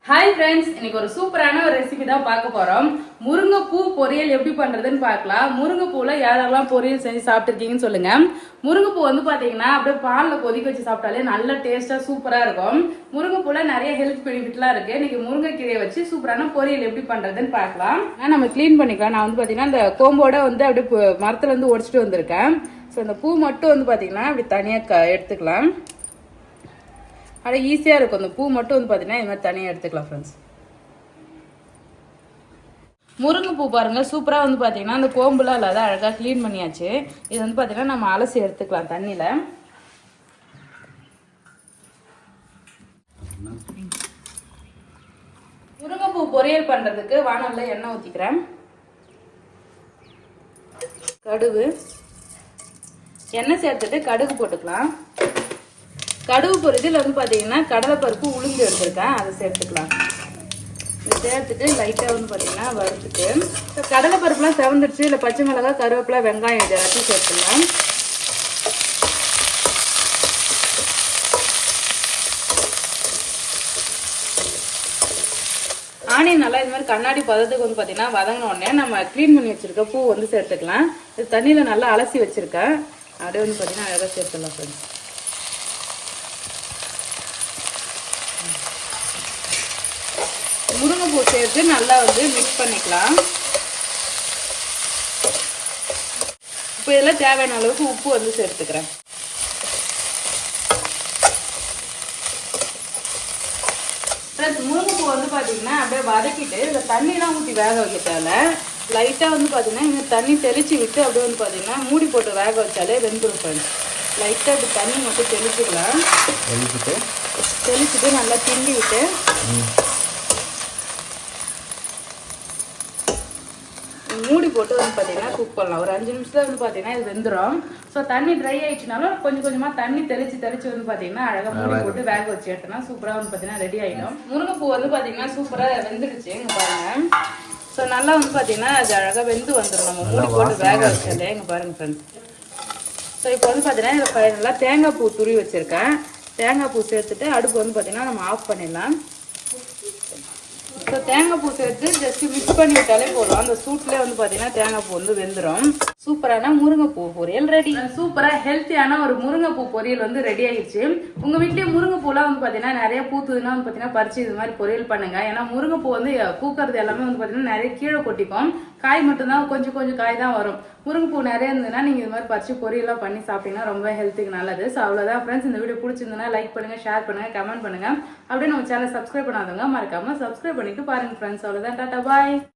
Hi friends, இன்னைக்கு ஒரு சூப்பரான ஒரு ரெசிபி தான் பார்க்க போறோம். முருங்கைப்பூ பொரியல் எப்படி பண்றதுன்னு பார்க்கலாம். முருங்கைப்பூல யாரெல்லாம் பொரியல் செஞ்சு சாப்பிட்டுருக்கீங்கன்னு சொல்லுங்க. முருங்கைப்பூ வந்து பாத்தீங்கன்னா அப்படியே பாலில் கொதிக்க வச்சு சாப்பிட்டாலே நல்ல டேஸ்டா சூப்பரா இருக்கும். முருங்கைப்பூல நிறைய ஹெல்த் பெனிஃபிட்லாம் இருக்கு. இன்னைக்கு முருங்கைக்கீரையை வச்சு சூப்பரான பொரியல் எப்படி பண்றதுன்னு பார்க்கலாம். நம்ம கிளீன் பண்ணிக்கலாம். நான் வந்து பாத்தீங்கன்னா இந்த கோம்போட வந்து அப்படியே மரத்துல இருந்து உடைச்சிட்டு வந்திருக்கேன். ஸோ இந்த பூ மட்டும் வந்து பாத்தீங்கன்னா அப்படி தனியா எடுத்துக்கலாம். அது ஈஸியாக இருக்கும். அந்த பூ மட்டும் வந்து பார்த்தீங்கன்னா இது மாதிரி தனியாக எடுத்துக்கலாம் ஃப்ரெண்ட்ஸ். முருங்கைப்பூ பாருங்கள், சூப்பராக வந்து பார்த்தீங்கன்னா அந்த கோம்புலாம் இல்லாத அழகாக க்ளீன் பண்ணியாச்சு. இது வந்து பார்த்தீங்கன்னா நம்ம அலசி எடுத்துக்கலாம் தண்ணியில். முருங்கைப்பூ பொரியல் பண்ணுறதுக்கு வானல்ல எண்ணெய் ஊற்றிக்கிறேன். கடுகு எண்ணெய் சேர்த்துட்டு கடுகு போட்டுக்கலாம். கடுகு பொரிதில் வந்து பார்த்தீங்கன்னா கடலைப்பருப்பு உளுந்து எடுத்துருக்கேன், அதை சேர்த்துக்கலாம். இதை சேர்த்துட்டு லைட்டாக வந்து பார்த்தீங்கன்னா வறுத்துட்டு இப்போ கடலைப்பருப்புலாம் செவந்துடுச்சு. இல்லை பச்சை மிளகாய், கருவேப்பிலை, வெங்காயம் இது எல்லாத்தையும் சேர்த்துக்கலாம். ஆனியன் நல்லா இது மாதிரி கண்ணாடி பதத்துக்கு வந்து பார்த்தீங்கன்னா வதங்கின உடனே நம்ம க்ளீன் பண்ணி வச்சுருக்க பூ வந்து சேர்த்துக்கலாம். இது தண்ணியில் நல்லா அலசி வச்சுருக்கேன். அப்படியே வந்து பார்த்தீங்கன்னா அழகாக சேர்த்துடலாம் ஃப்ரெண்ட்ஸ். முருங்கைப்பூ சேர்த்து நல்லா வந்து மிக்ஸ் பண்ணிக்கலாம். இப்போ இதெல்லாம் தேவையான அளவுக்கு உப்பு வந்து சேர்த்துக்கிறேன். முருங்கைப்பூ வந்து பார்த்தீங்கன்னா அப்படியே வதக்கிட்டு இந்த தண்ணிலாம் ஊற்றி வேக வைக்க தேவை. லைட்டாக வந்து பார்த்தீங்கன்னா இந்த தண்ணி தெளித்து விட்டு அப்படியே வந்து பார்த்தீங்கன்னா மூடி போட்டு வேக வச்சாலே வெந்துடும் ஃப்ரெண்ட்ஸ். லைட்டாக இப்படி தண்ணி மட்டும் தெளிச்சுக்கலாம். தெளிச்சுட்டு நல்லா கிண்டி விட்டு மூடி போட்டு வந்து பார்த்தீங்கன்னா குக் பண்ணலாம். ஒரு 5 நிமிஷத்துல வந்து பார்த்தீங்கன்னா இது வெந்துடும். ஸோ தண்ணி ட்ரை ஆயிடுச்சுனாலும் கொஞ்சம் கொஞ்சமாக தண்ணி தெளிச்சு வந்து பார்த்தீங்கன்னா அழகாக மூடி போட்டு வேக வச்சு எடுத்தோம்னா சூப்பராக வந்து பார்த்தீங்கன்னா ரெடி ஆகிடும். முருங்கைப்பூ வந்து பார்த்தீங்கன்னா சூப்பராக வெந்துடுச்சு இங்கே பாருங்க. ஸோ நல்லா வந்து பார்த்தீங்கன்னா அது அழகாக வெந்து வந்துடும். நம்ம மூடி போட்டு வேக வச்சதே இங்கே பாருங்க ஃப்ரெண்ட்ஸ். ஸோ இப்போ வந்து பார்த்தீங்கன்னா இதில் ஃபைனலாக தேங்காய் பூ துருவி வச்சுருக்கேன். தேங்காய் பூ சேர்த்துட்டு அடுப்பு வந்து பார்த்தீங்கன்னா நம்ம ஆஃப் பண்ணிடலாம். ஸோ தேங்காய் பூ சேர்த்து ஜஸ்ட் மிக்ஸ் பண்ணி விட்டாலே போதும். அந்த சூட்லேயே வந்து பார்த்தீங்கன்னா தேங்காய் பூ வந்து வெந்துடும். சூப்பரான முருங்கைப்பூ பொரியல் ரெடி. சூப்பராக ஹெல்த்தியான ஒரு முருங்கைப்பூ பொரியல் வந்து ரெடி ஆகிடுச்சு. உங்கள் வீட்லேயே முருங்கைப்பூலாம் வந்து பார்த்தீங்கன்னா நிறைய பூத்துதுன்னா வந்து பார்த்தீங்கன்னா பறிச்சு இது மாதிரி பொரியல் பண்ணுங்க. ஏன்னா முருங்கைப்பூ வந்து பூக்கிறது எல்லாமே வந்து பார்த்தீங்கன்னா நிறைய கீழே கொட்டிக்கும். காய் மட்டும்தான் கொஞ்சம் கொஞ்சம் காய் தான் வரும். முருங்கைப்பூ நிறைய இருந்ததுன்னா நீங்கள் இது மாதிரி பறிச்சு பொரியலாம் பண்ணி சாப்பிட்டீங்கன்னா ரொம்ப ஹெல்த்துக்கு நல்லது. ஸோ அவ்வளோதான் ஃப்ரெண்ட்ஸ். இந்த வீடியோ பிடிச்சிருந்ததுன்னா லைக் பண்ணுங்கள், ஷேர் பண்ணுங்கள், கமெண்ட் பண்ணுங்கள். அப்படியே நம்ம சேனல் சப்ஸ்கிரைப் பண்ணாதவங்க மறக்காமல் சப்ஸ்கிரைப் பண்ணிட்டு பாருங்கள் ஃப்ரெண்ட்ஸ். அவ்வளோதான். டாடா பாய்.